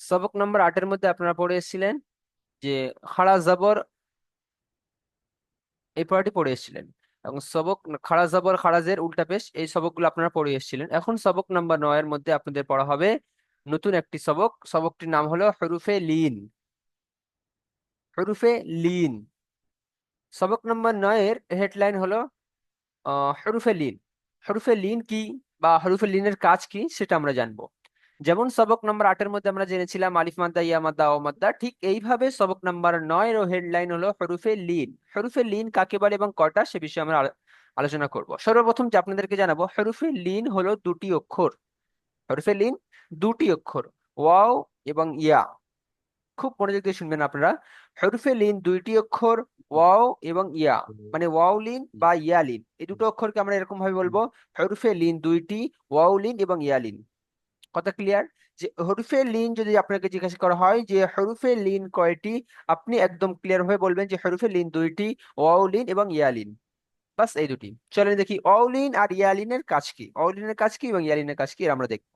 সবক নম্বর 8-এর মধ্যে আপনারা পড়ে এসেছিলেন যে খাড়া জবর, এই পড়াটি পড়ে এসেছিলেন। এবং সবক খাড়া জবর খাড়াজের উল্টা পেশ, এই সবকগুলো আপনারা পড়ে এসেছিলেন। এখন সবক নাম্বার 9-এর মধ্যে আপনাদের পড়া হবে নতুন একটি সবক। সবকটির নাম হলো হরুফে লিন। হরুফে লিন। সবক নাম্বার 9-এর হেডলাইন হলো হরুফে লিন। হরুফে লিন কি বা হরুফে লিনের কাজ কি সেটা আমরা জানবো। যেমন সবক নাম্বার 8-এর মধ্যে আমরা জেনেছিলাম আলিফ মাদ্দা, ইয়া মাদ্দা, ও মাদ্দা, ঠিক এইভাবে সবক নাম্বার 9-এর হেডলাইন হলো হরুফে লিন। হরুফে লিন কাকে বলে এবং কয়টা সে বিষয়ে আমরা আলোচনা করব। সর্বপ্রথম যে আপনাদেরকে জানাবো, হরুফে লিন হলো দুটি অক্ষর। হরুফে লিন দুটি অক্ষর, ওয়াও এবং ইয়া। খুব মনোযোগ দিয়ে শুনবেন আপনারা। হরফে লিন দুইটি অক্ষর, ওয়াও এবং ইয়া, মানে ওয়াও লিন বা ইয়া লিন, এই দুটো অক্ষরকে আমরা এরকম ভাবে বলবো, হরফে লিন দুইটি, ওয়াও লিন এবং ইয়া লিন। কথা ক্লিয়ার? যে হরফে লিন যদি আপনাকে জিজ্ঞাসা করা হয় যে হরফে লিন কয়টি, আপনি একদম ক্লিয়ার হয়ে বলবেন যে হরফে লিন দুইটি, ওয়াও লিন এবং ইয়া লিন। বাস এই দুটি। চলেন দেখি ওয়াও লিন আর ইয়া লিনের কাজ কি, ওয়াও লিনের কাজ কি এবং ইয়া লিনের কাজ কি এর আমরা দেখব।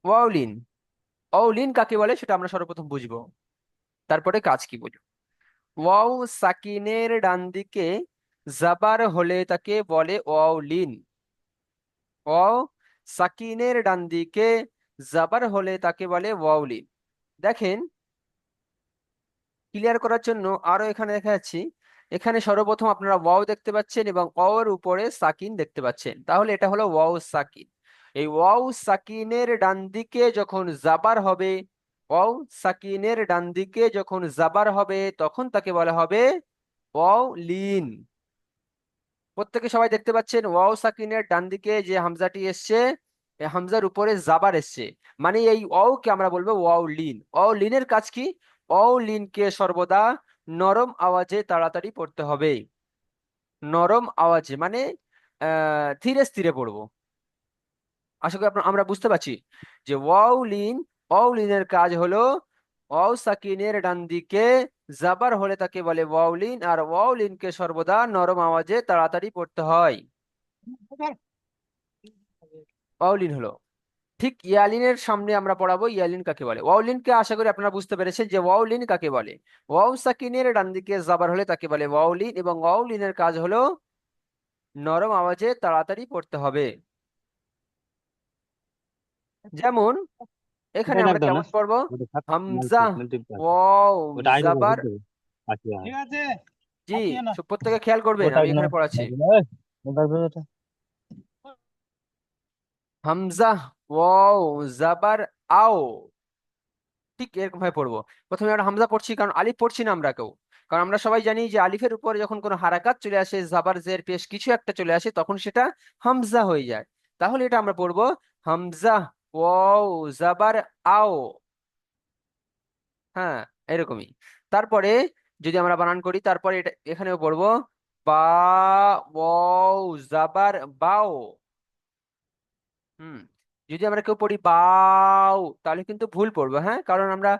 ওয়াও লিন, ওয়াও লিন কাকে বলে সেটা আমরা সর্বপ্রথম বুঝবো, তারপরে কাজ কি বুঝবো। ওয়াও সাকিনের ডান দিকে জাবার হলে তাকে বলে ওয়াও লিন। ওয়াও সাকিনের ডান দিকে জাবার হলে তাকে বলে ওয়াও লিন। দেখেন, ক্লিয়ার করার জন্য আরো এখানে দেখা যাচ্ছে, এখানে সর্বপ্রথম আপনারা ওয়াও দেখতে পাচ্ছেন এবং ওয়াও এর উপরে সাকিন দেখতে পাচ্ছেন, তাহলে এটা হলো ওয়াও সাকিন। এই ওয়াও সাকিনের ডান দিকে যখন জাবার হবে, ওয়াও সাকিনের ডান দিকে যখন জাবার হবে তখন তাকে বলা হবে ওয়াও লিন। প্রত্যেকে সবাই দেখতে পাচ্ছেন ওয়াও সাকিনের ডান দিকে যে হামজাটি এসছে, এই হামজার উপরে জাবার এসছে, মানে এই ওয়াও কে আমরা বলবো ওয়াও লিন। ওয়াও লিনের কাজ কি? ওয়াও লিনকে সর্বদা নরম আওয়াজে তাড়াতাড়ি পড়তে হবে। নরম আওয়াজে মানে ধীরে স্থিরে পড়বো। আশা করি আমরা বুঝতে পারছি যে ওয়াও লিন, ওয়াও লিনের কাজ হলো ওয়াও সাকিনের ডান দিকে জাবার হলে তাকে বলে ওয়াও লিন, আর ওয়াও লিনকে সর্বদা নরম আওয়াজে তাড়াতাড়ি পড়তে হয়। ওয়াউলিন হলো। ঠিক ইয়ালিনের সামনে আমরা পড়াবো ইয়ালিন কাকে বলে। ওয়াউলিনকে আশা করি আপনারা বুঝতে পেরেছেন যে ওয়াউলিন কাকে বলে। ওয়াও সাকিনের ডান দিকে জাবার হলে তাকে বলে ওয়াউলিন, এবং ওয়াউলিনের কাজ হলো নরম আওয়াজে তাড়াতাড়ি পড়তে হবে। যেমন এখানে ওটা ডাক আমরা দাও না, কেমন পড়বো, ওটা থাক, হামজা মাল্টিপ্লাই আছে, ওয়াও ওটা আইডি জাবার। ভুল দেবে। আচ্ছা ঠিক আছে, জি, আসিও না। প্রত্যেকে খেয়াল করবেন ওটা আমি এখানে পড়াচ্ছি। ওটা ওটা হামজা ওয়াও জাবার আও, ঠিক এরকম ভাবে পড়বো। প্রথমে আমরা হামজা পড়ছি কারণ আলিফ পড়ছি না আমরা কেউ, কারণ আমরা সবাই জানি যে আলিফের উপরে যখন কোনো হারাকাত চলে আসে, জাবার জের পেশ কিছু একটা চলে আসে, তখন সেটা হামজা হয়ে যায়। তাহলে এটা আমরা পড়বো হামজা ওয়াও জাবার আও। হ্যাঁ, এরকমই। তারপরে যদি আমরা বানান করি, তারপরে এটা এখানেও পড়বো বা ওয়াও জাবার বাও। হুম, যদি আমরা কেউ পড়ি বাও তাহলে কিন্তু ভুল পড়বো, হ্যাঁ, কারণ আমরা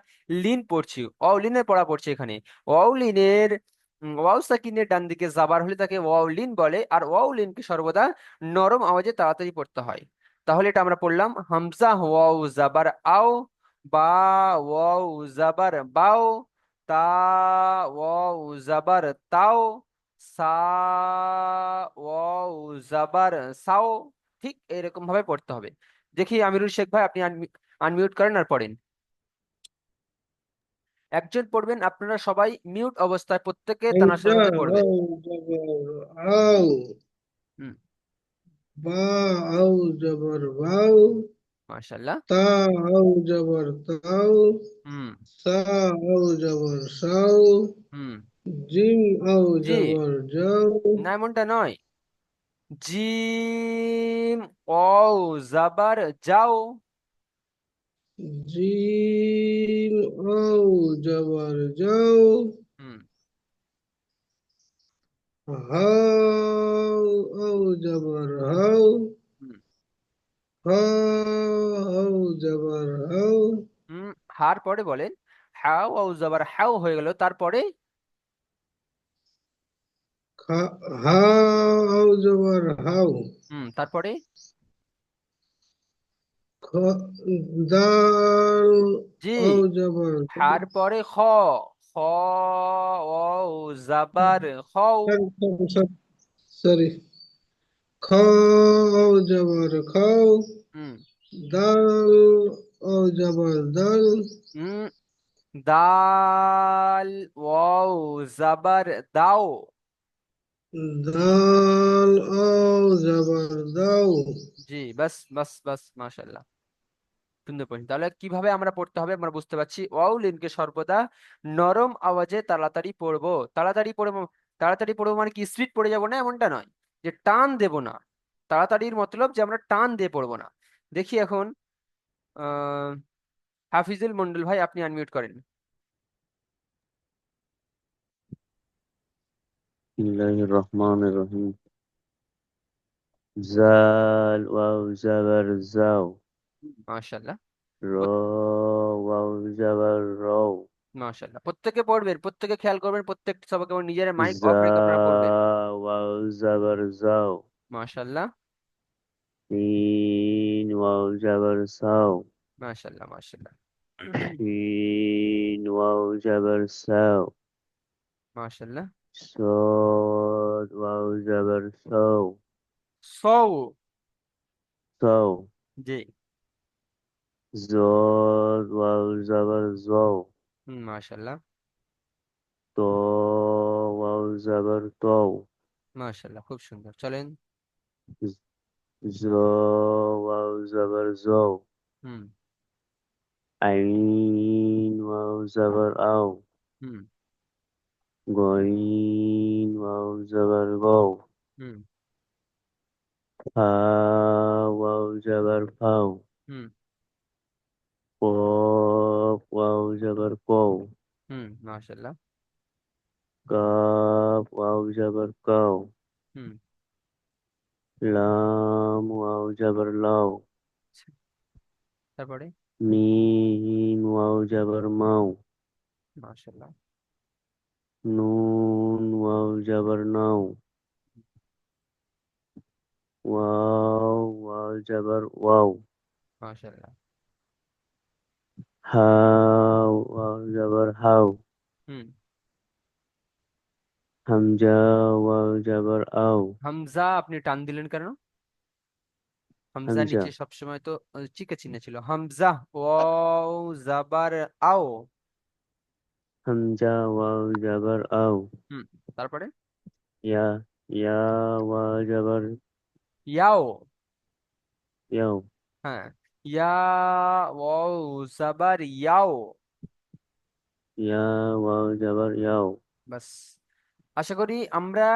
লিন পড়ছি, লিনের পড়া পড়ছি এখানে। লিনের ওয়াও সাকিনের ডান দিকে জাবার হলে তাকে ওয়াও লিন বলে, আর ওয়াও লিনকে সর্বদা নরম আওয়াজে তাড়াতাড়ি পড়তে হয়। তাহলে এটা আমরা পড়লাম হামজা ওয়াও জাবার আও, বা ওয়াও জাবার বাও, তা ওয়াও জাবার তাও, সা ওয়াও জাবার সাও। ঠিক এরকম ভাবে পড়তে হবে। দেখি আমিরুল শেখ ভাই, আপনি আনমিউট করেন আর পড়েন। একজন পড়বেন, আপনারা সবাই মিউট অবস্থায় প্রত্যেকে তানাশের হামজা সাথে পড়বেন। আও জবর আও, হুম, বা আও জবর বাও, মাশাআল্লাহ। তা আও জবর তাও, হুম। সা আও জবর সাও, হুম। জিম আও জি, জবর যাও, না এমনটা নয়। জিম ও জাবার যাও। জিম আও জবর যাও, হুম। হাও আও জবর হাও, হুম। হা আও জবর হাও, হুম, হার পরে বলেন হাও ও জাবার হাও হয়ে গেল, তারপরে হা আও জবর হাও, হুম, তারপরে দাল জি, ও জবর হার পরে খ, খ ও জাবার খও। সরি, খ ও জবর খাও, হুম দাল ও জবর দাল, হুম, দাল ওয়াও জাবার দাও। দাল ও জবর দাও। জি, বাস বাস বাস, মাশাআল্লাহ, সুন্দর পড়েন। তাহলে কিভাবে আমরা পড়তে হবে আমরা বুঝতে পারছি। ওয়াও লিনকে সর্বদা নরম আওয়াজে তাড়াতাড়ি পড়বো। তাড়াতাড়ি পড়বো, তাড়াতাড়ি পড়বো মানে কি স্পিড পড়ে যাবো না এমনটা নয়, যে টান দেব না। তাড়াতাড়ির মতলব যে আমরা টান দিয়ে পড়বো না। দেখি এখন আহ হাফিজুল মন্ডল ভাই, আপনি আনমিউট করেন। বিসমিল্লাহির রহমানির রহিম। জাল ওয়াও জাবার জাও। মাশাআল্লাহ, র ওয়াও জাবার রও। মাশাআল্লাহ, প্রত্যেকে পড়বেন, প্রত্যেকে খেয়াল করবেন, প্রত্যেক সবাইকে নিজের মাইক অফ জা রেখে আপনারা পড়বেন। ওয়াও জাবার জাও। মাশাআল্লাহ, সিন ওয়াও জাবার সাও। মাশাআল্লাহ, মাশাআল্লাহ, শিন ওয়াও জাবার সাও। মাশাআল্লাহ। صاد واو زبر سو. সৌ, سو. জি, زاد واو زبر زو. মাশাআল্লাহ, تو واو زبر تو. মাশাআল্লাহ, খুব সুন্দর, চলেন। زو واو زبر زو. হুম عين واو زبر أو. হুম غين واو زبر غو. হুম فا واو زبر فاو. হুম قاف واو زبر قو. মাশাআল্লাহ, كاف واو زبر كاو. হুম, লাম ওয়াও জাবার লাও। আচ্ছা, তারপরে মিম ওয়াও জাবার মাও। মাশাআল্লাহ, নুন ওয়াও জাবার নাও। ওয়াও ওয়াও জাবার ওয়াও। মাশাআল্লাহ, হাও ওয়াও জাবার হাও। হুম। হামজা ওয়াও জাবার আও। হামজা আপনি টান দিলেন কেন? হামজা হামজা। নিচে সবসময় তো চিকে চিহ্ন ছিল। হামজা ওয়াও জাবার আও। হামজা ওয়াও জাবার আও। হুম, তারপরে ইয়া ইয়া ওয়াও জাবার ইয়াও। ইয়াও। হ্যাঁ, ইয়া ওয়াও জাবার ইয়াও। ইয়া ওয়াও জাবার ইয়াও। বাস, আশা করি আমরা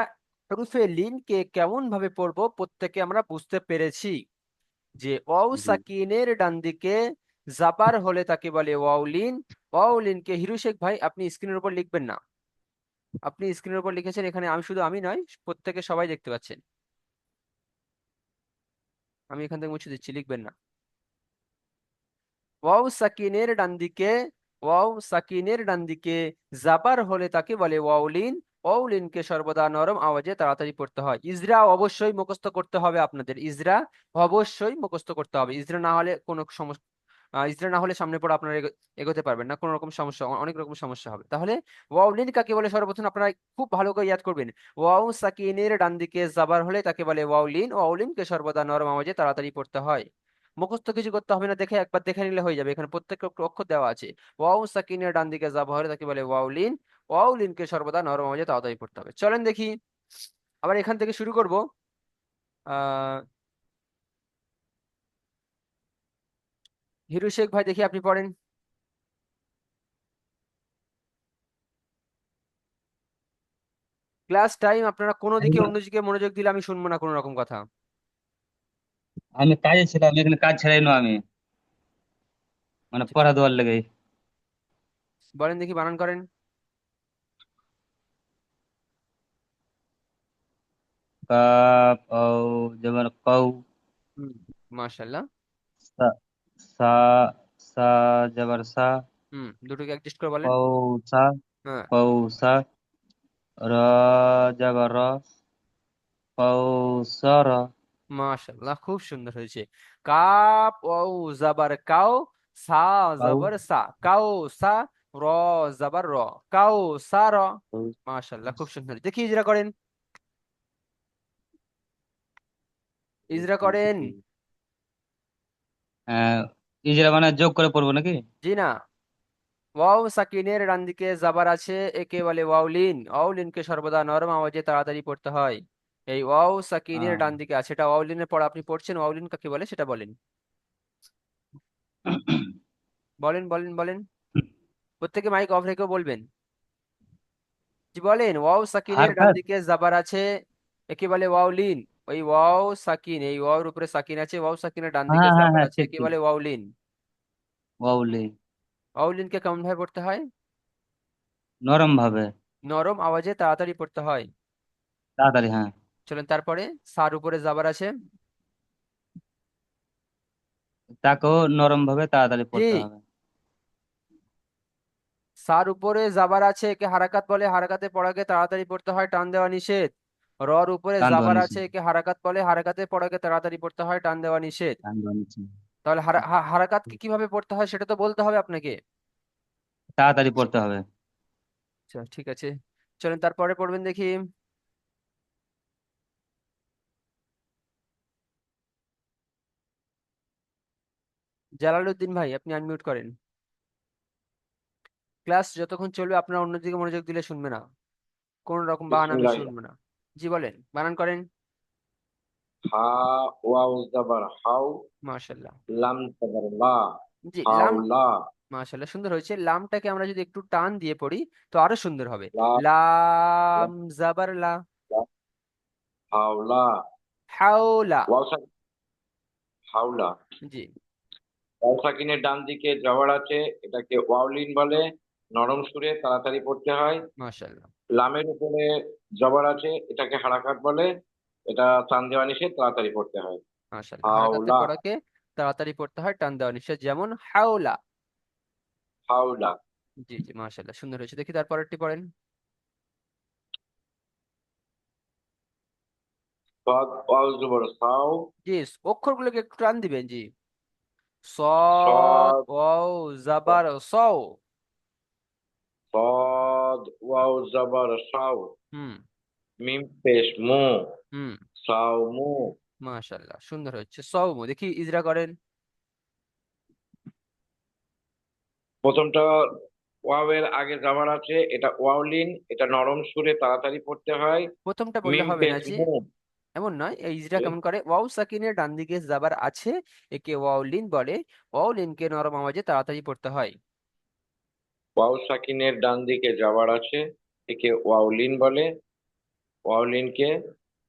হরফে লিনকে কেমন ভাবে পড়বো প্রত্যেকে আমরা বুঝতে পেরেছি। যে ওয়াও জি। সাকিনের ডান দিকে জাবার হলে তাকে বলে ওয়াউলিন। ওয়াউলিনকে হিরু শেখ ভাই আপনি স্ক্রিনের উপর লিখবেন না। আপনি স্ক্রিনের উপর লিখেছেন এখানে, আমি শুধু আমি নয়, প্রত্যেকে সবাই দেখতে পাচ্ছেন। আমি এখান থেকে মুছে দিচ্ছি, লিখবেন না। ওয়াও সাকিনের ডান দিকে, ওয়াও সাকিনের ডান দিকে জাবার হলে তাকে বলে ওয়াউলিন। ওয়াউলিনকে সর্বদা নরম আওয়াজে তাড়াতাড়ি পড়তে হয়। ইজরা অবশ্যই মুখস্থ করতে হবে আপনাদের, ইজরা অবশ্যই মুখস্থ করতে হবে। ইজরা না হলে কোনো সমস্যা, ইজরা না হলে সামনে পড়ে আপনারা এগোতে পারবেন না, কোনো রকম সমস্যা, অনেক রকম সমস্যা হবে। তাহলে ওয়াউলিন কাকে বলে সর্বপ্রথম আপনারা খুব ভালো করে ইয়াদ করবেন। ওয়াও সাকিনের ডান দিকে জাবার হলে তাকে বলে ওয়াউলিন। ওয়াউলিনকে সর্বদা নরম আওয়াজে তাড়াতাড়ি পড়তে হয়। মুখস্থ কিছু করতে হবে না, দেখে একবার দেখে নিলে হয়ে যাবে, এখানে প্রত্যেক অক্ষর দেওয়া আছে। ওয়াও সাকিনের ডান দিকে যা বহরে তাকে বলে ওয়াউলিন। ওয়াউলিনকে সর্বদা নরম আওয়াজে তাড়াতাড়ি পড়তে হবে। চলেন দেখি, আবার এখান থেকে শুরু করব। আহ হিরু শেখ ভাই দেখি আপনি পড়েন। ক্লাস টাইম, আপনারা কোনো দিকে অন্যদিকে মনোযোগ দিলে আমি শুনবো না কোনো রকম কথা। আমি কাজে ছিলাম, এখানে কাজ ছাড়াই না আমি, মানে আচ্ছা, পড়া দেওয়ার লেগে। বলেন দেখি, বানান করেন। কাপ ও যেমন কৌ। হুম, মাশাআল্লাহ। সা সা সা জবর সা। দুটোকে অ্যাডজাস্ট করে বলেন। কৌ সা। হ্যাঁ, কৌ সা। র জবর র। কৌ সর। মাশাআল্লাহ, খুব সুন্দর হয়েছে। কাপ ওয়াও জাবার কাও, সা কাউ জাবার সা, কাও সা, র জাবার র, কাও সা র। কাউ মাশাআল্লাহ, খুব সুন্দর। দেখি ইজরা করেন, ইজরা করেন। আহ ইজরা মানে যোগ করে পড়বো নাকি? জি না, ওয়াও সাকিনের ডান দিকে জাবার আছে, একে বলে ওয়াউলিন। ওয়াউলিনকে সর্বদা নরম আওয়াজে তাড়াতাড়ি পড়তে হয়। এই ওয়াও সাকিনের আহ, ডান দিকে আছে, এটা ওয়াউলিনের পড়া আপনি পড়ছেন, ওয়াউলিন কাকে বলে সেটা বলেন, বলেন বলেন বলেন। প্রত্যেকে মাইক অফ রেখেও বলবেন। জি বলেন, ওয়াও সাকিনের ডান হারকাত। দিকে জাবার আছে, একে বলে ওয়াউলিন। ওই ওয়াও সাকিন, এই ওয়াওর উপরে সাকিন আছে, ওয়াও সাকিনের ডান দিকে হ্যাঁ হ্যাঁ জাবার হ্যাঁ, আছে, ঠিক একে ঠিক। বলে ওয়াউলিন। ওয়াউলি। ওয়াউলিনকে কেমন ভাবে পড়তে হয়? নরম ভাবে। নরম আওয়াজে তাড়াতাড়ি পড়তে হয়। তাড়াতাড়ি, হ্যাঁ। চলেন তারপরে, সার উপরে জাবার আছে। তাকেও নরম ভাবে তাড়াতাড়ি জি, পড়তে হবে। সার উপরে জাবার আছে, একে হারাকাত বলে, হারাকাতে পড়াকে তাড়াতাড়ি পড়তে হয়, টান দেওয়া নিষেধ। রর উপরে টান দেওয়া জাবার নিচে। আছে, একে হারাকাত বলে, হারাকাতে পড়াকে তাড়াতাড়ি পড়তে হয়, টান দেওয়া নিষেধ। টান দেওয়া নিচে। তাহলে হারাকাতকে কিভাবে পড়তে হয় সেটা তো বলতে হবে আপনাকে। তাড়াতাড়ি পড়তে হবে। আচ্ছা ঠিক আছে, চলেন তারপরে পড়বেন দেখি। জালালউদ্দিন ভাই, আপনি আনমিউট করেন। ক্লাস যতক্ষণ চলবে আপনারা অন্যদিকে মনোযোগ দিলে শুনবে না, কোন রকম বাহানা বিসমিল্লাহ। বেশি শুনবে না। জি বলেন, বানান করেন। হা ওয়াও জাবার হাউ, মাশাল্লাহ। লাম জাবার লা, জি লাম, হাওলা। মাশাল্লাহ সুন্দর হয়েছে। লামটাকে আমরা যদি একটু টান দিয়ে পড়ি তো আরো সুন্দর হবে। লা লা লাম জাবার লা, লা, হাওলা। হাওলা। ওয়াও সাকিন, হাওলা। জি ওয়াও সাকিনের ডান দিকে জবর আছে, এটাকে ওয়াওলিন বলে, নরম সুরে তাড়াতাড়ি পড়তে হয়। মাশাল্লাহ, লামের উপরে জবর আছে, এটাকে হারাকাত বলে, এটা টান দেওয়া নিষেধ, তাড়াতাড়ি পড়তে হয়। মাশাল্লাহ। হারাকাতে হাওলা, পড়াকে তাড়াতাড়ি পড়তে হয়, টান দেওয়া নিষেধ, যেমন হাওলা। হাওলা। জি জি, মাশাল্লাহ সুন্দর হয়েছে। দেখি তারপরেরটি পড়েন। সাদ ওয়াও জবর সাও, জি, অক্ষরগুলোকে একটু টান দিবেন। জি, সদ সাদ ওয়াও জাবার সও। সাদ ওয়াও জবর সাও, হুম মিম পেশ মু, হুম, সাও মু। মাশাল্লাহ সুন্দর হচ্ছে। সৌম, দেখি ইজরা করেন। প্রথমটা ওয়াওয়ের আগে যাবার আছে, এটা ওয়াওলিন, এটা নরম সুরে তাড়াতাড়ি পড়তে হয়। প্রথমটা বললে মিম হবে না পেশ জি, মু, এমন নয়। এই ইজরা কেমন করে, ওয়াও সাকিনের ডান দিকে জাবার আছে, একে ওয়াউলিন বলে, ওয়াউলিনকে নরম আওয়াজে তাড়াতাড়ি পড়তে হয়। ওয়াও সাকিনের ডান দিকে যাবার আছে, একে ওয়াওলিন বলে, ওয়াওলিনকে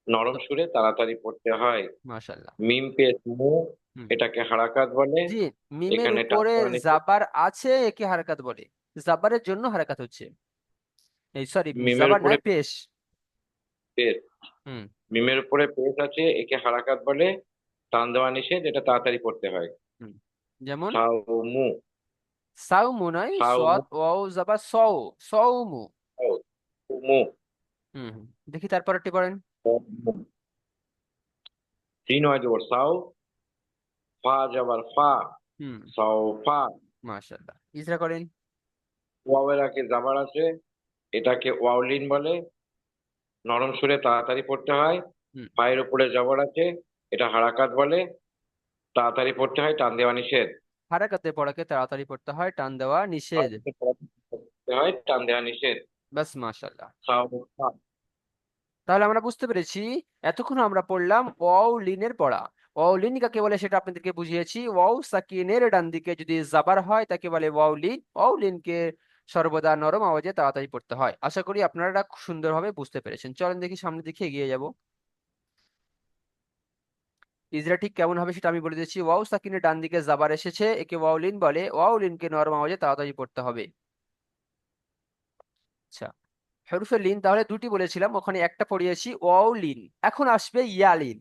নরম সুরে তাড়াতাড়ি পড়তে হয়। মাশাল্লাহ। মিম পেশ মু, হুম, এটাকে হারাকাত বলে, জি, মিমের এখানে টান উপরে দেওয়া নিষেধ। জাবার আছে, একে হারাকাত বলে। জাবারের জন্য হারাকাত হচ্ছে, এই সরি, মিমের জাবার উপরে নয়, পেশ। পেশ, হুম, মিমের উপরে পেশ আছে, একে হারাকাত বলে, টান দেওয়া নিষেধ, এটা তাড়াতাড়ি পড়তে হয়। হুম, যেমন সাও মু, সাউমু নয়, সাও মু, সৎ ওয়াও জাবার সও, সৌমু। সাও মু, হুম হুম, দেখি তারপরেরটি পড়েন। তিন হয় জবর সাও, ফা জবর ফা, হুম, সাও ফা। মাশাল্লাহ ইজরা করেন। ওয়াওয়ের আগে জাবার আছে, এটাকে ওয়াওলিন বলে, নরম সুরে তাড়াতাড়ি পড়তে হয়। হুম, পায়ের উপরে জবর আছে, এটা হারাকাত বলে, তাড়াতাড়ি পড়তে হয়, টান দেওয়া নিষেধ। হারাকাতে পড়াকে তাড়াতাড়ি পড়তে হয়, টান দেওয়া নিষেধ। হারাকাতে পড়তে হয়, টান দেওয়া নিষেধ। বাস, মাশাল্লাহ। সাও ফা। তাহলে আমরা বুঝতে পেরেছি, এতক্ষণ আমরা পড়লাম ওয়াও লিনের পড়া। ওয়াও লিন কাকে বলে সেটা আপনাদেরকে বুঝিয়েছি। ওয়াও সাকিনের ডান দিকে যদি জাবার হয় তাকে বলে ওয়াও লিন। ওয়াও লিনকে সর্বদা নরম আওয়াজে তাড়াতাড়ি পড়তে হয়। আশা করি আপনারা খুব সুন্দরভাবে বুঝতে পেরেছেন। চলেন দেখি সামনের দিকে এগিয়ে যাব। ইজরা ঠিক কেমন হবে সেটা আমি বলে দিচ্ছি। ওয়াও সাকিনের ডান দিকে জাবার এসেছে, একে ওয়াও লিন বলে, ওয়াও লিনকে নরম আওয়াজে তাড়াতাড়ি পড়তে হবে। আচ্ছা, হরফে লিন তাহলে দুটি বলেছিলাম, ওখানে একটা পড়িয়েছি ওয়াও লিন। এখন আসবে ইয়ালিন,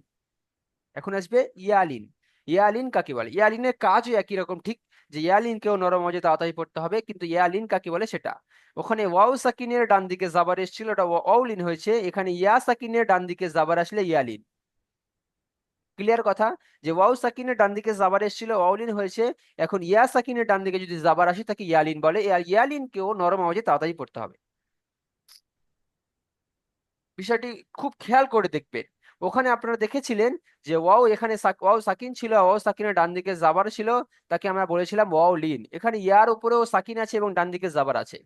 এখন আসবে ইয়ালিন। ইয়ালিন কাকে বলে? ইয়ালিনের কাজও একই রকম ঠিক, যে ইয়ালিনকেও নরম আওয়াজে তাড়াতাড়ি পড়তে হবে, কিন্তু ইয়ালিন কাকে বলে সেটা, ওখানে ওয়াও সাকিনের ডান দিকে জাবার এসেছিল, ওটা ওয়াউলিন হয়েছে। এখানে ইয়া সাকিনের ডান দিকে জাবার আসলে ইয়ালিন। ক্লিয়ার কথা, যে ওয়াও সাকিনের ডান দিকে জাবার এসেছিল, ওয়াউলিন হয়েছে। এখন ইয়া সাকিনের ডান দিকে যদি জাবার আসে তাকে ইয়ালিন বলে, আর ইয়ালিনকেও নরম আওয়াজে তাড়াতাড়ি পড়তে হবে। বিষয়টি খুব খেয়াল করে দেখবেন। ওখানে আপনারা দেখেছিলেন যে ওয়াও, এখানে ওয়াও সাকিন ছিল, ওয়াও সাকিনের ডান দিকে জাবার ছিল, তাকে আমরা বলেছিলাম ওয়াও লিন। এখানে ইয়ার উপরেও সাকিন আছে এবং ডান দিকে জাবার আছে।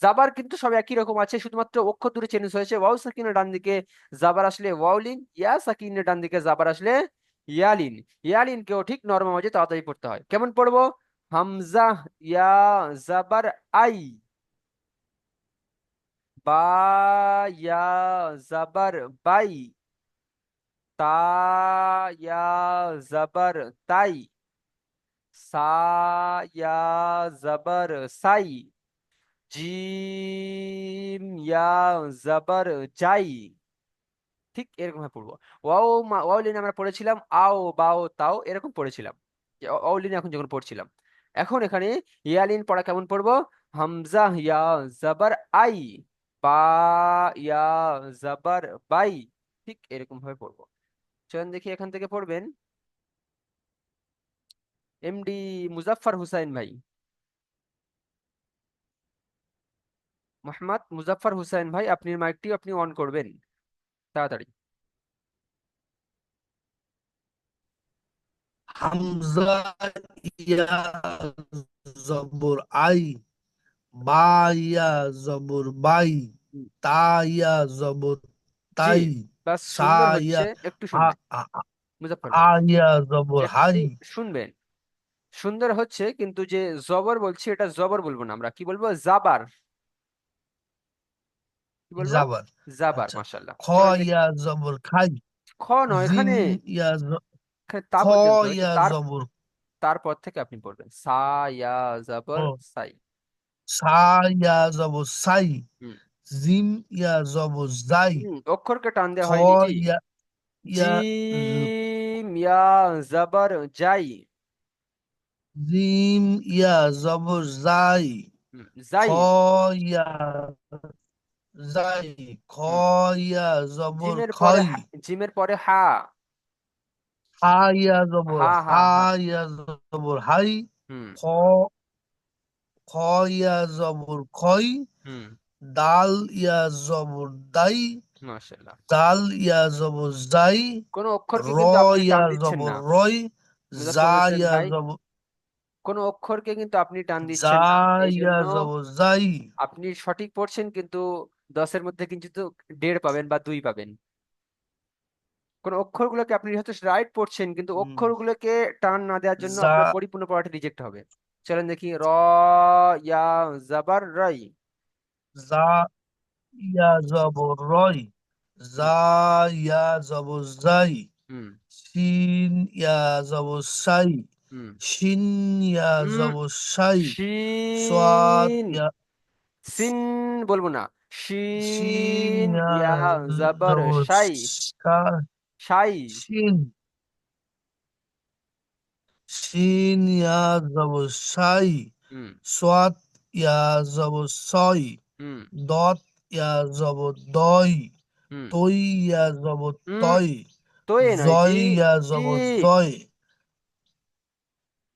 জাবার কিন্তু সব একই রকম আছে, শুধুমাত্র অক্ষর দূরে চেঞ্জ হয়েছে। ওয়াও সাকিনের ডান দিকে জাবার আসলে ওয়াউলিন, ইয়া সাকিনের ডান দিকে জাবার আসলে ইয়ালিন। ইয়ালিনকেও ঠিক নরম আওয়াজে তাড়াতাড়ি পড়তে হয়। কেমন পড়বো? হামজা ইয়া জাবার আই, বা ইয়া জাবার বাই, তা ইয়া জাবার তাই, সা ইয়া জাবার সাই, জিম ইয়া জাবার জাই। ঠিক এরকম ভাবে পড়বো। ওয়াও লিনে আমরা পড়েছিলাম আও বাও তাও, এরকম পড়েছিলাম ওয়াও লিনে এখন যখন পড়ছিলাম। এখন এখানে ইয়ালিন পড়া কেমন পড়বো? হামজা ইয়া জাবার আই, বা ইয়া জাবার বাই, ঠিক এরকম ভাবে পড়বো। চলেন দেখি এখান থেকে পড়বেন। এমডি মুজাফফর হুসাইন ভাই, মোহাম্মদ মুজাফফর হুসাইন ভাই, আপনি মাইকটি আপনি অন করবেন তাড়াতাড়ি। হামজা ইয়া জবর আই, বা ইয়া জবর বাই, হুম, তা ইয়া জবর জি, তাই, বাস সা সুন্দর ইয়া হচ্ছে, একটু আ শুনবেন আ আ মুজাফফর আ ভাই, ইয়া জবর একটু হাই। শুনবেন। সুন্দর হচ্ছে, কিন্তু যে জবর বলছি এটা জবর বলবো না, আমরা কি বলবো? জাবার। কি বলবো? জাবার। জাবার, আচ্ছা, মাশাআল্লাহ। খ চলেন দেখি। ইয়া জবর খাই, খ নয়, জিম এখানে ইয়া এখানে তা খ পর্যন্ত, একটু ইয়া তার জবর তারপর থেকে আপনি পড়বেন সা ইয়া জাবর ও, সাই। সা ইয়া জবর সাই, হুম জিম ইয়া জবর জাই, অক্ষরকে টান খ দেওয়া হয়নি, জি। ইয়া ইয়া জিম ইয়া জাবর জাই। জিম ইয়া জবর জাই, খ জাই। ইয়া জাই, খ হুম ইয়া জবর জিমের পরে খই, জিমের পরে হা। হা ইয়া জবর হা হা হা হা। ইয়া জবর হাই, হুম খ খ ইয়া জবর খই, হুম দাল ইয়া জবর দাই, মাশাআল্লাহ। দাল ইয়া জবর জাই, কোন অক্ষরকে র কিন্তু আপনি ইয়া টান দিচ্ছেন জবর না রয়, মুজাফফর জা হোসেন ইয়া ভাই, জবর কোন অক্ষরকে কিন্তু আপনি টান জা দিচ্ছেন না, এই ইয়া জন্য জবর জাই। আপনি সঠিক পড়ছেন, কিন্তু 10-এর মধ্যে কিন্তু 1.5 পাবেন বা 2 পাবেন। কোন অক্ষরগুলোকে আপনি হয়তো রাইট পড়ছেন, কিন্তু হুম, অক্ষরগুলোকে টান না দেওয়ার জন্য জা আপনার পরিপূর্ণ পড়াটা রিজেক্ট হবে। চলেন দেখি। র ইয়া জাবার রাই। জা ইয়া জবর রয়, হুম জা ইয়া জবর জাই, হুম শিন ইয়া জবর সাই, হুম শিন ইয়া হুম জবর সাই, সোয়াদ শিন। ইয়া সিন বলবো না, শিন শিন ইয়া ইয়া জাবার জবর শাই। সা, শাই। শিন শিন ইয়া জবর সাই, হুম সোয়াদ ইয়া জবর সই, হুম দত ইয়া জবর দই, হুম তই ইয়া জবর হুম তই, তো এ নয়, জি। জয় ইয়া জি। জবর জয়,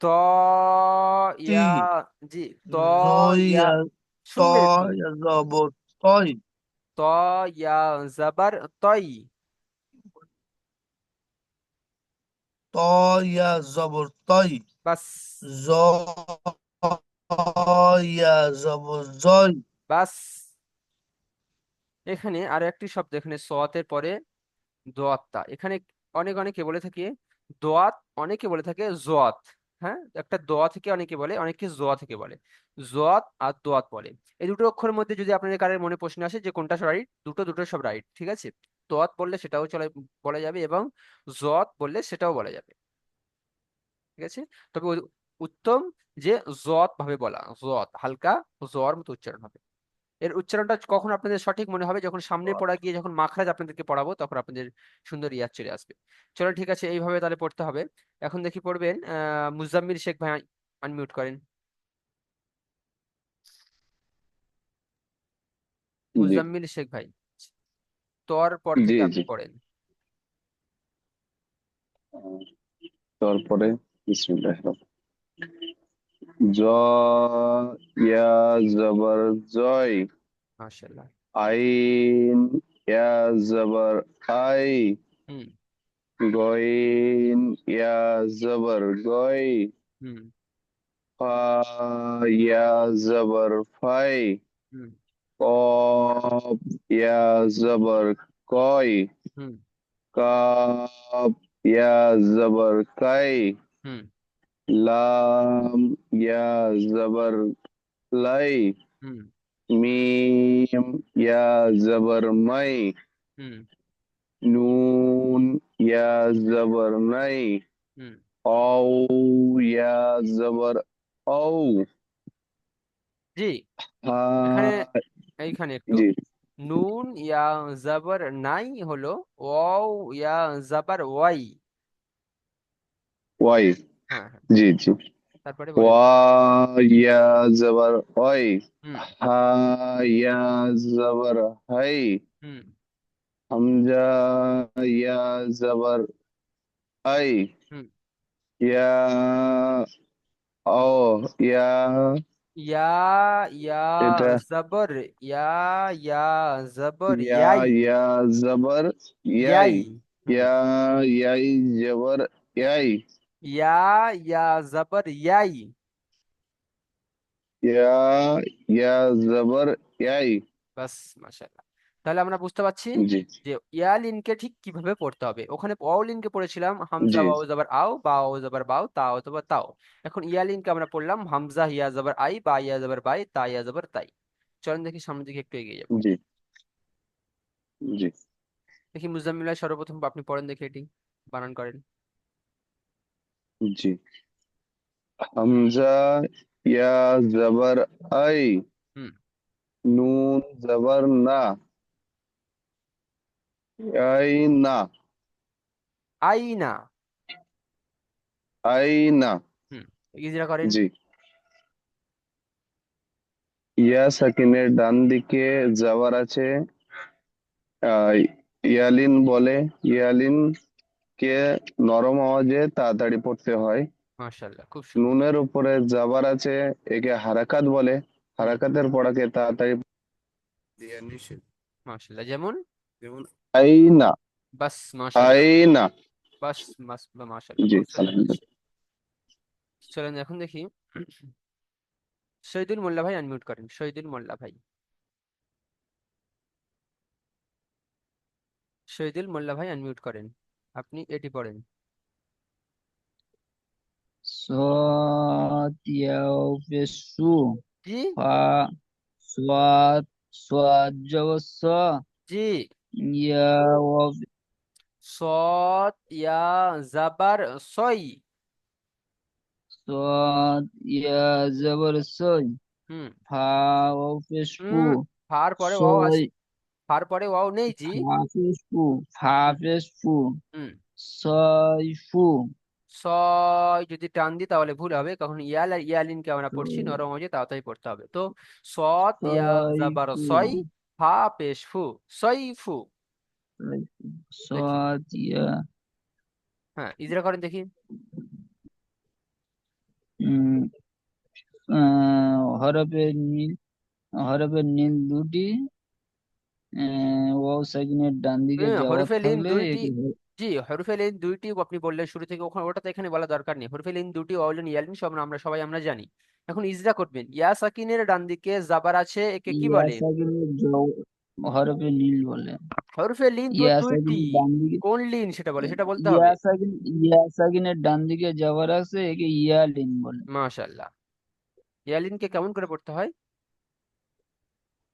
ত তি, ইয়া, জি। ত জয় ইয়া, ইয়া ত শুনবেন একটু। ইয়া জবর তয়, ত ইয়া জাবার তই। ত ইয়া জবর তয়, বাস। জ ইয়া জবর জয়। বাস। এখানে আরো একটি শব্দ, এখানে সওয়াতের পরে দোয়াত্তা, এখানে অনেকে বলে থাকে দোয়াত, অনেকে বলে থাকে জোয়াত। হ্যাঁ, একটা দোয়া থেকে অনেকে বলে, অনেকে জোয়া থেকে বলে। জোয়াত আর দোয়াত বলে। এই দুটো অক্ষরের মধ্যে যদি আপনাদের কারোর মনে প্রশ্ন আসে যে কোনটা রাইট, দুটো সব রাইট, ঠিক আছে। দোয়াত বললে সেটাও চলে, বলা যাবে, এবং জোয়াত বললে সেটাও বলা যাবে, ঠিক আছে। তবে উত্তম যে জোয়াত ভাবে বলা, জোয়াত হালকা জোয়ার মতো উচ্চারণ হবে। এর উচ্চারণটা কখন আপনাদের সঠিক মনে হবে? যখন সামনে পড়া গিয়ে যখন মাখরাজ আপনাদেরকে পড়াবো, তখন আপনাদের সুন্দর ইয়াদ চলে আসবে। চলো ঠিক আছে, এইভাবে তাহলে পড়তে হবে। এখন দেখি পড়বেন মুজাম্মিল শেখ ভাই, আনমিউট করেন। জি মুজাম্মিল শেখ ভাই, তোর পর জি থেকে আপনি জি। পড়েন। তারপরে বিসমিল্লাহির জ ইয়া জবর জয়, মাশাআল্লাহ। আইন ইয়া জবর আই, হুম গইন ইয়া জবর গই, হুম ফা ইয়া জবর ফাই, হুম কফ ইয়া জবর কয়, হুম কাফ ইয়া জবর কাই, হুম লাম ইয়া জবর লাই, হুম মিম ইয়া জবর মাই, হুম নুন ইয়া জবর নাই, হুম অউ ইয়া জবর ঔ, জি। হা এখানে এইখানে একটু জি নুন ইয়া জাবার নাই হলো ওয়াও ইয়া জাবার ওয়াই। ওয়াই, হ্যাঁ হ্যাঁ, জি জি, তারপরে বলেন। ওয়া ইয়া জবর ওই, হুম হা ইয়া জবর হাই, হুম হামজা ইয়া জবর আই, হুম ইয়া ও ইয়া, ইয়া ইয়া এটা জাবর ইয়া ইয়া জাবর ইয়া ইয়াই। ইয়া জবর ইয়াই, ইয়াই। হুম ইয়া ইয়াই জবর ইয়াই, ইয়া ইয়া জাবর ইয়াই। ইয়া ইয়া জবর ইয়াই, বাস, মাশাআল্লাহ। তাহলে আমরা বুঝতে পারছি জি যে ইয়ালিনকে ঠিক কিভাবে পড়তে হবে। ওখানে ওয়াওলিনকে পড়েছিলাম হামজা জি ওয়াও জবর আও, বা ওয়াও জবর বাও, তা অথবা তাও। এখন ইয়ালিনকে আমরা পড়লাম হামজা ইয়া জবর আই, বা ইয়া জবর বাই, তা ইয়া জবর তাই। চলেন দেখি সামনের দিকে একটু এগিয়ে যাবো। জি জি দেখি মুজাম্মিল ভাই, সর্বপ্রথম আপনি পড়েন দেখি, এটি বানান করেন। জি, হামজা ইয়া জবর আই, হুম নুন জবর না, আই না, আইনা। আই না, হুম, ইজরা করেন। জি, ইয়া সাকিনের ডান দিকে যাওয়ার আছে, আহ, ইয়ালিন বলে, ইয়ালিন কে নরম আওয়াজে তাড়াতাড়ি পড়তে হয়। মাশাআল্লাহ, খুব সুন্দর। নুনের উপরে যাবার আছে, একে হারাকাত বলে, হুম হারাকাতের পড়াকে তাড়াতাড়ি দিয়ে নিষেধ। মাশাআল্লাহ, যেমন যেমন আইনা, বাস, মাশাআল্লাহ, আইনা, বাস, বাস, মাশাআল্লাহ, জি খুব সুন্দর হয়েছে। আলহামদুলিল্লাহ, চলেন এখন দেখি শহীদুল মোল্লা ভাই আনমিউট করেন, শহীদুল মোল্লা ভাই। শহীদুল মোল্লা ভাই আনমিউট করেন, আপনি এটি পড়েন। صاد يوفي জি فا صاد صاد جوسا জি। يا وف সদ ইয়া জাবার সই। صاد يا زبر سوي হুম فا وفيش فو হুম ফার পরে ওয়াও صوي ফার পরে ওয়াও নেই জি। حافظ فو حافظ فو হুম صاي فو সয় যদি টান দিই তাহলে ভুল হবে, কারণ ইয়াল আর ইয়ালিনকে আমরা পড়ছি নরম হয়ে তাড়াতাড়ি পড়তে হবে। তো সৎ ইয়া صاي জাবার فو সই, ফা পেশ ফু, সই ফু। দেখি, صاد يا হ্যাঁ ইজরা করেন দেখি। হরফের নীল হরফের নীল দুটি ওয়াও সাকিনের ডান দিকে যাওয়ার হরফে লিন থাকলে দুইটি। একে জি, হরফে লিন দুইটি আপনি বললেন শুরু থেকে, ওখানে ওটাতে এখানে বলা দরকার নেই। হরফে লিন দুটি ওয়াউলিন ইয়ালিন সব আমরা সবাই আমরা জানি। এখন ইজরা করবেন, ইয়া সাকিনের ডান দিকে জাবার আছে, একে কি ইয়া বলে? সাকিনের হরফে নীল বলে। হরফে লিন তো ইয়া দুইটি, সাকিনের ডান দিকে কোন লিন সেটা বলে, সেটা বলতে ইয়া হবে। সাকিন ইয়া সাকিনের ডান দিকে যাওয়ার আছে একে ইয়া লিন বলে। মাশাআল্লাহ। ইয়ালিনকে কেমন করে পড়তে হয়?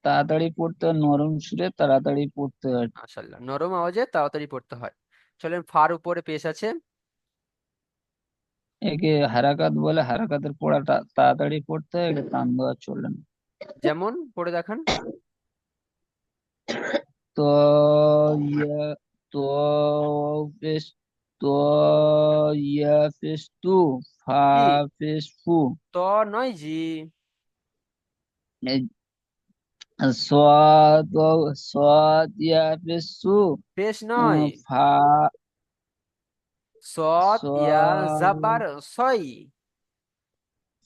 তাড়াতাড়ি পড়তে হয়, নরম সুরে তাড়াতাড়ি পড়তে হয়। মাশাআল্লাহ, নরম আওয়াজে তাড়াতাড়ি পড়তে হয়। চলেন, ফার উপরে পেশ আছে, একে হারাকাত বলে, হারাকাতের পড়াটা তাড়াতাড়ি পড়তে হয়, একে টান দেওয়া চলে না। যেমন পড়ে দেখান। তো ইয়া তো পেশ তো ইয়া পেশ তু ফা কি পেশ ফু ত নয় জি, صاد صاد يا بسو পেশ নয়। فا সদ ইয়া صاد জাবার সই।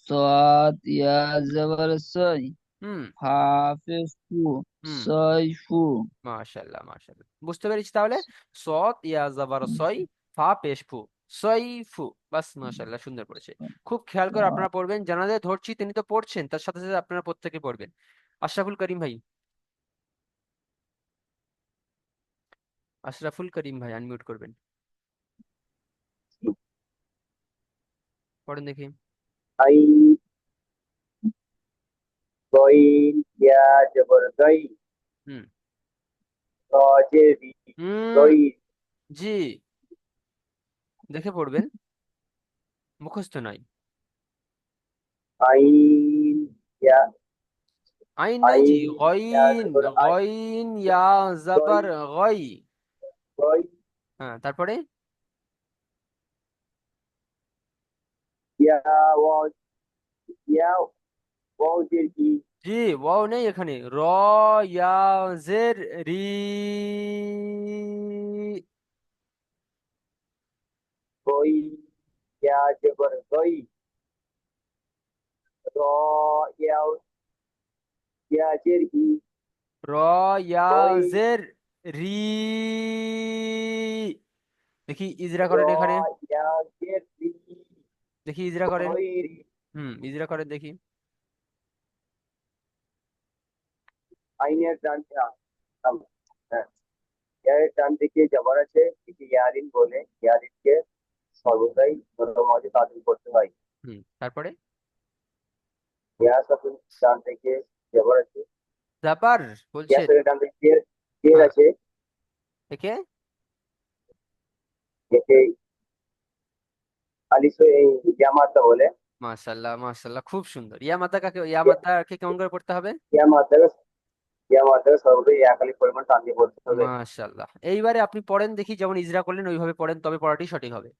صاد يا زبر سي হুম حافظ فو হুম صيفو মাশাল্লাহ মাশাল্লাহ, বুঝতে পেরেছি তাহলে। সদ ইয়া জাবার সই, ফা পেশ ফু, সইফু। বাস, মাশাল্লাহ, সুন্দর পড়েছে। খুব খেয়াল করে আপনারা পড়বেন, জানালে ধরছি তিনি তো পড়ছেন, তার সাথে সাথে আপনারা প্রত্যেকে পড়বেন। আশরাফুল করিম ভাই, আশরাফুল করিম ভাই আনমিউট করবেন, পড়েন দেখি। আইন গইন ইয়া জবর গই হুম রজে রি হুম গই জি, দেখে পড়বেন, মুখস্থ নয়। আইন ইয়া আইন নাই জি, আইন ইয়া গইন, জবর আই গইন ইয়া গই জাবার গই। গই হ্যাঁ, তারপরে ইয়া ওয়া ইয়া ওয়াজে ই জি, ওয়াও নেই এখানে। র ইয়া জের রি, গই ইয়া জবর গই র ইয়া ইয়া জের ই র ইয়া গই জের রি। দেখি ইজরা র করেন এখানে, ইয়া জের রি দেখি ইজরা করেন। গই রি ইজরা করেন দেখি। আইনের ডান হ্যাঁ ইয়ার ডান দিকে জবর আছে, একে ইয়ারিন বলে। ইয়ারিনকে সর্বদাই সমাজে তাদের করতে হয়। তারপরে ইয়া সাকিন ডান দিকে জবর আছে, জাবার ইয়া বলছেন। সাকিন ডান দিকে জের জের হ্যাঁ, আছে, একে একে আলিফ ইয়ামাতা বলে। মাশাল্লাহ মাশাল্লাহ, খুব সুন্দর। ইয়া মাদ্দাকে কেমন করে পড়তে হবে? ইয়ামাতা ইয়ামাতা সর্বদাই একালি পরিমাণ টান দিয়ে বলতে হবে। মাশাল্লাহ, এইবারে আপনি পড়েন দেখি, যেমন ইজরা করলেন ওইভাবে পড়েন, তবে পড়াটাই সঠিক হবে।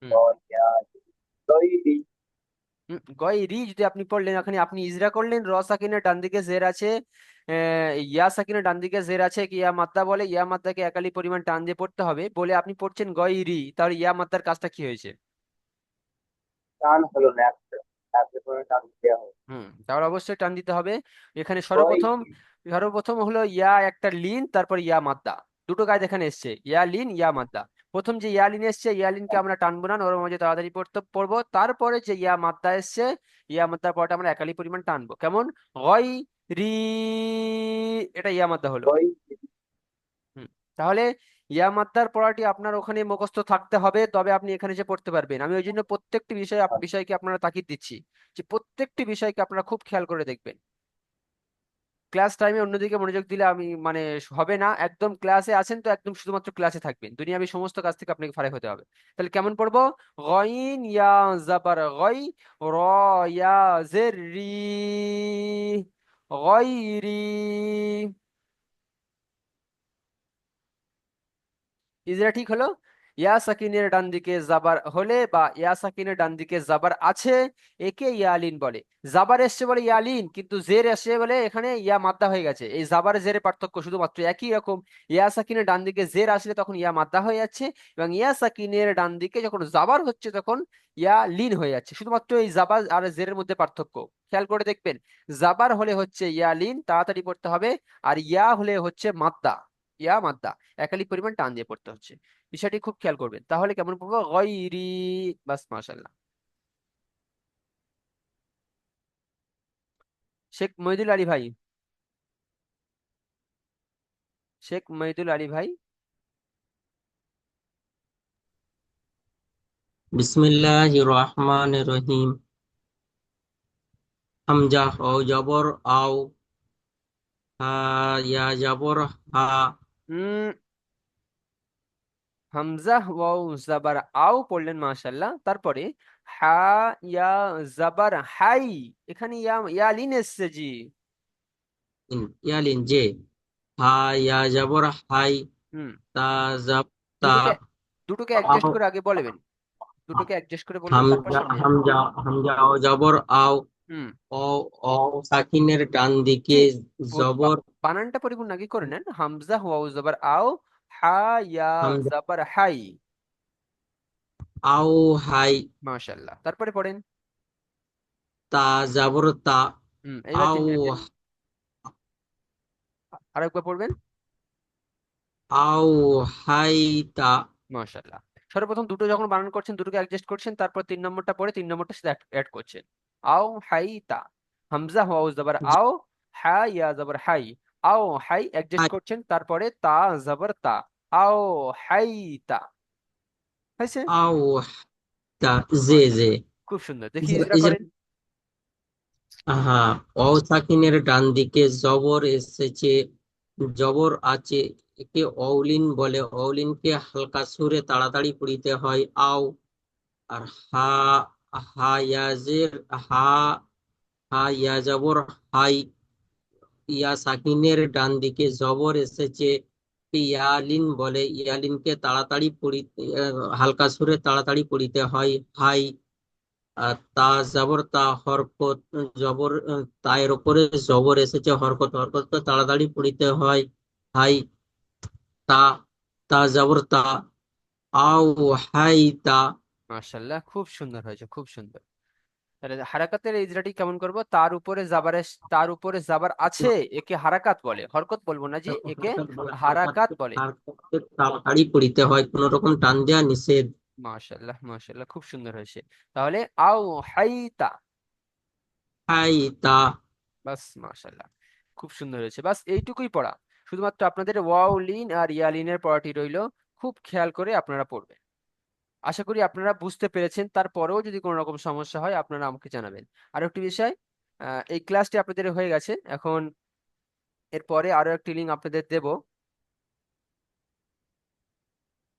হুম তৈরি গয়রি যদি আপনি পড়লেন, এখানে আপনি ইজরা করলেন, র সাকিনের ডান দিকে জের আছে, ইয়া সাকিনের ডান দিকে জের আছে, কি ইয়া মাদ্দা বলে, ইয়া মাদ্দাকে একালি পরিমাণ টান দিয়ে পড়তে হবে বলে আপনি পড়ছেন গয়রি, তাহলে ইয়া মাদ্দার কাজটা কি হয়েছে? টান হলো না, একটা পরিমাণ টান দিতে হবে। তাহলে অবশ্যই টান দিতে হবে। এখানে তৈরি সর্বপ্রথম সর্বপ্রথম হলো ইয়া একটা লিন, তারপর ইয়া মাদ্দা, দুটো কাজ এখানে এসছে, ইয়া লিন ইয়া মাদ্দা। প্রথম যে ইয়া লিন এসছে, ইয়া লিনকে আমরা টানবো না, ওর মাঝে তাড়াতাড়ি পড়বো। তারপরে যে ইয়া মাদ্দা এসছে, ইয়া মাদ্দার পরটা আমরা একালি পরিমাণ টানবো, কেমন? গই রি, এটা ইয়া মাদ্দা হলো। তৈরি হুম তাহলে ইয়া মাদ্দার পড়াটি আপনার ওখানে মুখস্থ থাকতে হবে, তবে আপনি এখানে যে পড়তে পারবেন। আমি ওই জন্য প্রত্যেকটি বিষয়কে আপনারা তাকিদ দিচ্ছি, যে প্রত্যেকটি বিষয়কে আপনারা খুব খেয়াল করে দেখবেন। ক্লাস টাইমে অন্যদিকে মনোযোগ দিলে আমি মানে হবে না। একদম ক্লাসে আছেন তো একদম শুধুমাত্র ক্লাসে থাকবেন, দুনিয়াবি সমস্ত কাজ থেকে আপনাকে ফারেক হতে হবে। তাহলে কেমন পড়বো? গইন ইয়া জাবার গই, র ইয়া জের রি, গইরি। ইজরা ঠিক হলো। ইয়া সাকিনের ডান দিকে জাবার হলে বা ইয়া সাকিনের ডান দিকে জাবার আছে, একে ইয়ালিন বলে। জাবার এসছে বলে ইয়ালিন, কিন্তু জের এসছে বলে এখানে ইয়া মাদ্দা হয়ে গেছে। এই জাবার জেরের পার্থক্য শুধুমাত্র একই রকম। ইয়া সাকিনের ডান দিকে জের আসলে তখন ইয়া মাদ্দা হয়ে যাচ্ছে, এবং ইয়া সাকিনের ডান দিকে যখন জাবার হচ্ছে তখন ইয়া লিন হয়ে যাচ্ছে। শুধুমাত্র এই জাবার আর জেরের মধ্যে পার্থক্য, খেয়াল করে দেখবেন। জাবার হলে হচ্ছে ইয়া লিন, তাড়াতাড়ি পড়তে হবে। আর ইয়া হলে হচ্ছে মাদ্দা, ইয়া মাদ্দা, একালি পরিমাণ টান দিয়ে পড়তে হচ্ছে। বিষয়টি খুব খেয়াল করবেন, তাহলে কেমন পড়বো? গয়রি। বাস, মাশাল্লাহ। শেখ মহিদুল আলী ভাই, শেখ মহিদুল আলী ভাই। বিসমিল্লাহির রহমানির রহিম। হামজা ও জবর আও, হা ইয়া জবর হা, উম হামজা ওয়াও জাবার আও পড়লেন, মাশাল্লাহ। তারপরে হা ইয়া জাবার হাই, এখানে ইয়া ইয়া লিন এসছে জি। ইয়ালিন জে, হা ইয়া জবর হাই, হুম তা জাব তা, দুটোকে দুটোকে আও, অ্যাডজাস্ট করে আগে বলবেন, দুটোকে অ্যাডজাস্ট করে বলবেন, তারপর হামজা সামনে যাবেন। হামজা হামজা ও জবর আও, হুম অ অ সাকিনের ডান দিকে জি, জবর বানানটা পরিপূর্ণ আগে করে নেন। হামজা ওয়াও জবর আও, হা ইয়া হামজা জবর হাই। আও হাই, মাশাআল্লাহ, তারপরে পড়েন। তা জবর তা, এইবার আও তিন আরেকবার পড়বেন। আও হাই তা, মাশাআল্লাহ। সর্বপ্রথম দুটো যখন বানান করছেন দুটোকে অ্যাডজাস্ট করছেন, তারপর 3 নম্বরটা পড়ে 3 নম্বরটার সাথে অ্যাড করছেন। আও হাই তা, হামজা ওয়াও জবর আও, হা ইয়া জবর হাই, আও হাই অ্যাডজাস্ট হাই, করছেন, তারপরে তা জবর তা, আও হাই তা। হয়েছে? আও তা, জে জে। মাশাআল্লাহ, খুব সুন্দর। দেখি এই যে ইজরা এই যে করেন। হ্যাঁ, অ সাকিনের ডান দিকে জবর এসেছে, জবর আছে, একে অউলিন বলে। অউলিনকে হালকা সুরে তাড়াতাড়ি পড়িতে হয় আও। আর হা, হা ইয়াজের হা, হা ইয়া জবর হাই, ইয়া সাকিনের ডান দিকে জবর এসেছে, ইয়ালিন বলে। ইয়ালিনকে তাড়াতাড়ি পড়িতে হালকা সুরে তাড়াতাড়ি পড়িতে হয় হাই। আর তা জবর তা, হরকত জবর, তায়ের উপরে জবর এসেছে, হরকত, হরকত তাড়াতাড়ি পড়িতে হয় হাই। তা, তা জবর তা, আও হাই তা। মাশাআল্লাহ, খুব সুন্দর হয়েছে, খুব সুন্দর। তাহলে হারাকাতের এই ইজরাটি কেমন করব? তার উপরে জাবারের, তার উপরে জাবার আছে, একে হারাকাত বলে, হরকত বলবো না জি, একে হারাকাত বলে। তাড়াতাড়ি পড়িতে হয়, কোন রকম টান দেওয়া নিষেধ। মাশাআল্লাহ, মাশাআল্লাহ, খুব সুন্দর হয়েছে। তাহলে আও হাইতা। হাই তা। বাস, মাশাআল্লাহ, খুব সুন্দর হয়েছে। বাস এইটুকুই পড়া। শুধুমাত্র আপনাদের ওয়াও লিন আর ইয়ালিনের পড়াটি রইলো। খুব খেয়াল করে আপনারা পড়বেন। আশা করি আপনারা বুঝতে পেরেছেন। তারপরেও যদি কোনো রকম সমস্যা হয় আপনারা আমাকে জানাবেন। আর একটি বিষয়, এই ক্লাসটি আপনাদের হয়ে গেছে। এখন এরপরে আরো একটি লিঙ্ক আপনাদের দেব।